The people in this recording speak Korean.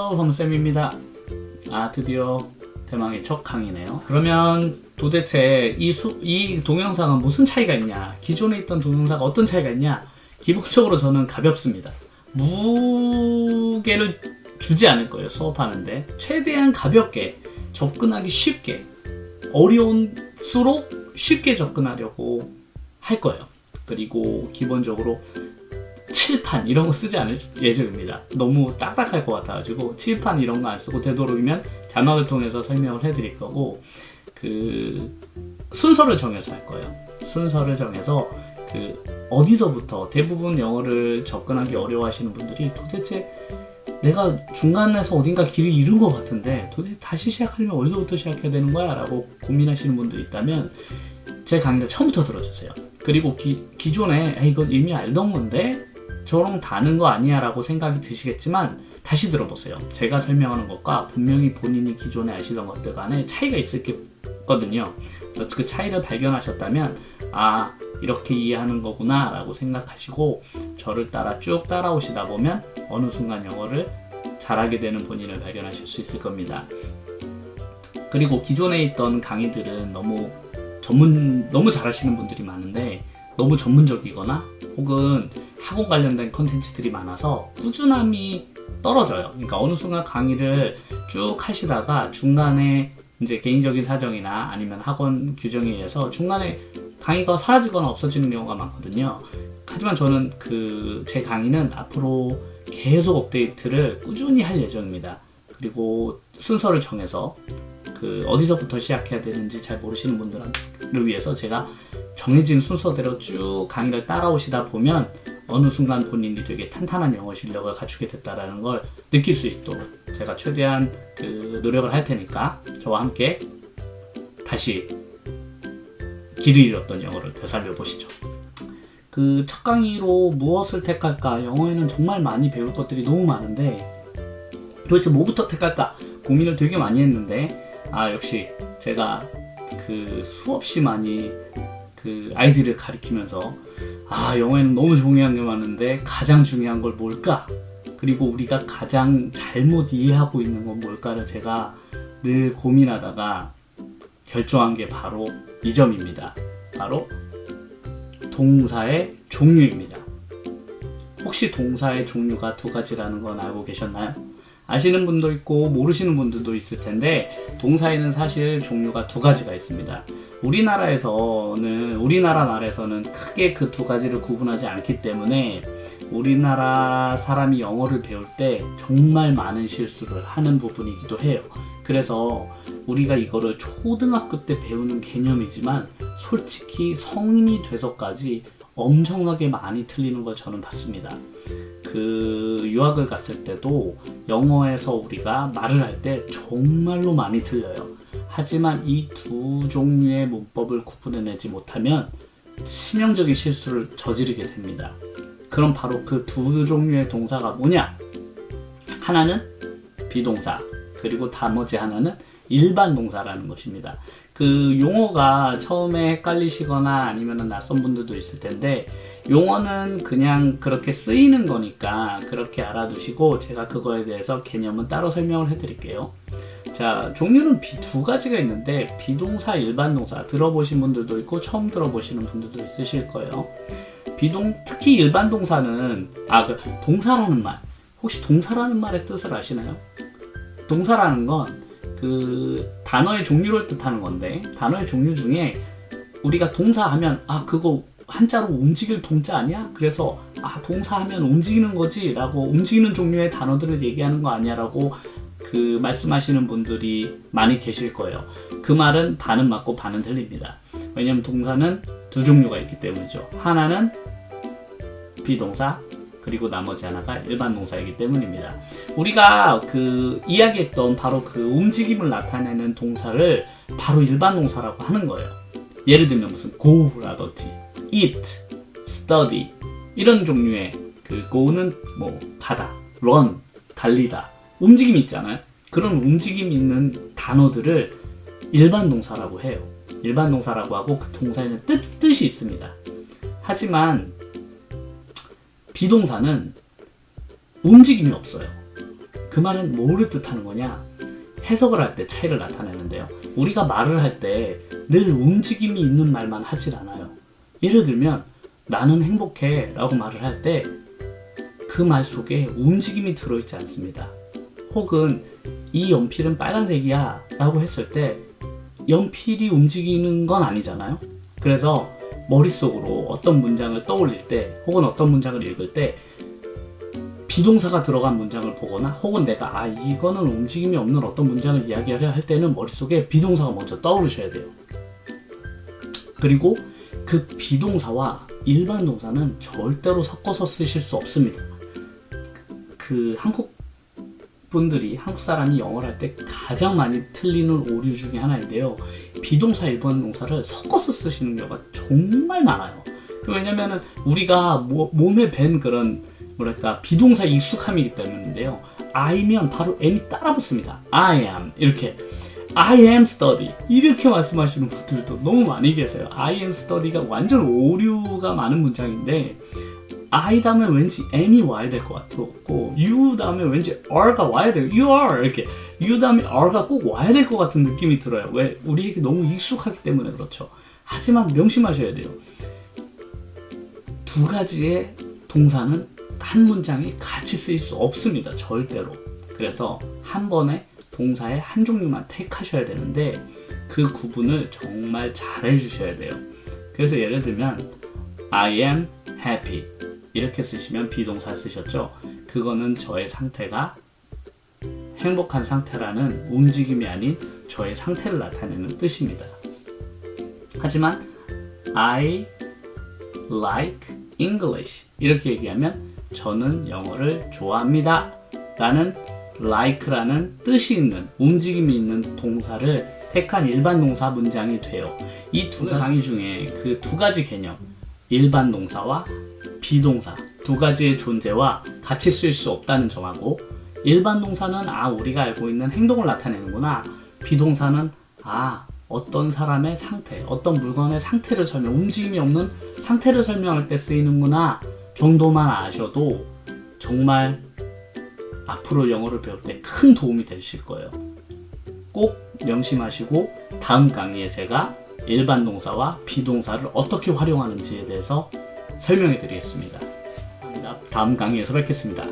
안녕하세요, 범쌤입니다. 드디어 대망의 첫 강의네요. 그러면 도대체 이 동영상은 무슨 차이가 있냐, 기존에 있던 동영상과 어떤 차이가 있냐. 기본적으로 저는 가볍습니다. 무게를 주지 않을 거예요. 수업하는데 최대한 가볍게, 접근하기 쉽게, 어려운수록 쉽게 접근하려고 할 거예요. 그리고 기본적으로 칠판 이런 거 쓰지 않을 예정입니다. 너무 딱딱할 것 같아가지고 칠판 이런 거 안 쓰고 되도록이면 자막을 통해서 설명을 해드릴 거고, 그 순서를 정해서 할 거예요. 순서를 정해서 어디서부터, 대부분 영어를 접근하기 어려워하시는 분들이 도대체 내가 중간에서 어딘가 길을 잃은 것 같은데 도대체 다시 시작하려면 어디서부터 시작해야 되는 거야? 라고 고민하시는 분들이 있다면 제 강의를 처음부터 들어주세요. 그리고 기존에 이건 이미 알던 건데 저런 다는 거 아니야 라고 생각이 드시겠지만 다시 들어보세요. 제가 설명하는 것과 분명히 본인이 기존에 아시던 것들 간에 차이가 있을 거거든요. 그래서 그 차이를 발견하셨다면 이렇게 이해하는 거구나 라고 생각하시고 저를 쭉 따라오시다 보면 어느 순간 영어를 잘하게 되는 본인을 발견하실 수 있을 겁니다. 그리고 기존에 있던 강의들은 너무 잘하시는 분들이 많은데 너무 전문적이거나 혹은 학원 관련된 컨텐츠들이 많아서 꾸준함이 떨어져요. 그러니까 어느 순간 강의를 쭉 하시다가 중간에 이제 개인적인 사정이나 아니면 학원 규정에 의해서 중간에 강의가 사라지거나 없어지는 경우가 많거든요. 하지만 저는 제 강의는 앞으로 계속 업데이트를 꾸준히 할 예정입니다. 그리고 순서를 정해서 어디서부터 시작해야 되는지 잘 모르시는 분들을 위해서 제가 정해진 순서대로 쭉 강의를 따라오시다 보면 어느 순간 본인이 되게 탄탄한 영어 실력을 갖추게 됐다는 걸 느낄 수 있도록 제가 최대한 노력을 할 테니까 저와 함께 다시 길을 잃었던 영어를 되살려 보시죠. 첫 강의로 무엇을 택할까? 영어에는 정말 많이 배울 것들이 너무 많은데 도대체 뭐부터 택할까? 고민을 되게 많이 했는데 역시 제가 수없이 많이 아이들을 가리키면서 영어에는 너무 중요한 게 많은데 가장 중요한 걸 뭘까? 그리고 우리가 가장 잘못 이해하고 있는 건 뭘까를 제가 늘 고민하다가 결정한 게 바로 이 점입니다. 바로 동사의 종류입니다. 혹시 동사의 종류가 두 가지라는 건 알고 계셨나요? 아시는 분도 있고 모르시는 분들도 있을 텐데 동사에는 사실 종류가 두 가지가 있습니다. 우리나라 말에서는 크게 그 두 가지를 구분하지 않기 때문에 우리나라 사람이 영어를 배울 때 정말 많은 실수를 하는 부분이기도 해요. 그래서 우리가 이거를 초등학교 때 배우는 개념이지만 솔직히 성인이 돼서까지 엄청나게 많이 틀리는 걸 저는 봤습니다. 유학을 갔을 때도 영어에서 우리가 말을 할 때 정말로 많이 틀려요. 하지만 이 두 종류의 문법을 구분해내지 못하면 치명적인 실수를 저지르게 됩니다. 그럼 바로 그 두 종류의 동사가 뭐냐? 하나는 비동사, 그리고 나머지 하나는 일반 동사라는 것입니다. 용어가 처음에 헷갈리시거나 아니면 낯선 분들도 있을 텐데 용어는 그냥 그렇게 쓰이는 거니까 그렇게 알아두시고 제가 그거에 대해서 개념은 따로 설명을 해드릴게요. 종류는 두 가지가 있는데 비동사, 일반 동사 들어보신 분들도 있고 처음 들어보시는 분들도 있으실 거예요. 특히 일반 동사는 동사라는 말, 혹시 동사라는 말의 뜻을 아시나요? 동사라는 건 단어의 종류를 뜻하는 건데 단어의 종류 중에 우리가 동사하면 그거 한자로 움직일 동자 아니야? 그래서 동사하면 움직이는 거지 라고 움직이는 종류의 단어들을 얘기하는 거 아니야? 라고 말씀하시는 분들이 많이 계실 거예요. 그 말은 반은 맞고 반은 틀립니다. 왜냐하면 동사는 두 종류가 있기 때문이죠. 하나는 비동사, 그리고 나머지 하나가 일반 동사이기 때문입니다. 우리가 이야기했던 바로 움직임을 나타내는 동사를 바로 일반 동사라고 하는 거예요. 예를 들면 무슨 go라든지 eat, study 이런 종류의 go는 가다, run, 달리다 움직임이 있잖아요. 그런 움직임이 있는 단어들을 일반 동사라고 해요. 일반 동사라고 하고 그 동사에는 뜻이 있습니다. 하지만 비동사는 움직임이 없어요. 그 말은 뭐를 뜻하는 거냐? 해석을 할 때 차이를 나타내는데요. 우리가 말을 할 때 늘 움직임이 있는 말만 하질 않아요. 예를 들면 나는 행복해 라고 말을 할 때 그 말 속에 움직임이 들어있지 않습니다. 혹은 이 연필은 빨간색이야 라고 했을 때 연필이 움직이는 건 아니잖아요. 그래서 머릿속으로 어떤 문장을 떠올릴 때 혹은 어떤 문장을 읽을 때 비동사가 들어간 문장을 보거나 혹은 내가 이거는 움직임이 없는 어떤 문장을 이야기를 할 때는 머릿속에 비동사가 먼저 떠오르셔야 돼요. 그리고 그 비동사와 일반 동사는 절대로 섞어서 쓰실 수 없습니다. 그 한국 사람이 영어를 할 때 가장 많이 틀리는 오류 중에 하나인데요. 비동사, 일반 동사를 섞어서 쓰시는 경우가 정말 많아요. 왜냐면은 우리가 몸에 밴 그런 비동사 익숙함이기 때문인데요. I면 바로 M이 따라 붙습니다. I am 이렇게 I am study 이렇게 말씀하시는 분들도 너무 많이 계세요. I am study가 완전 오류가 많은 문장인데 I 다음에 왠지 M이 와야 될 것 같고 You 다음에 왠지 R가 와야 돼요. You are 이렇게 You 다음에 R가 꼭 와야 될 것 같은 느낌이 들어요. 왜? 우리에게 너무 익숙하기 때문에 그렇죠. 하지만 명심하셔야 돼요. 두 가지의 동사는 한 문장에 같이 쓰일 수 없습니다. 절대로. 그래서 한 번에 동사의 한 종류만 택하셔야 되는데 그 구분을 정말 잘 해주셔야 돼요. 그래서 예를 들면 I am happy 이렇게 쓰시면 비동사 쓰셨죠. 그거는 저의 상태가 행복한 상태라는 움직임이 아닌 저의 상태를 나타내는 뜻입니다. 하지만 I like English 이렇게 얘기하면 저는 영어를 좋아합니다 라는 like라는 뜻이 있는 움직임이 있는 동사를 택한 일반 동사 문장이 돼요. 이 두 강의 중에 그 두 가지 개념 일반 동사와 비동사 두 가지의 존재와 같이 쓸 수 없다는 점하고 일반 동사는 우리가 알고 있는 행동을 나타내는구나. 비동사는 어떤 사람의 상태, 어떤 물건의 상태를 움직임이 없는 상태를 설명할 때 쓰이는구나 정도만 아셔도 정말 앞으로 영어를 배울 때 큰 도움이 되실 거예요. 꼭 명심하시고 다음 강의에 제가 일반 동사와 비동사를 어떻게 활용하는지에 대해서 설명해 드리겠습니다. 다음 강의에서 뵙겠습니다.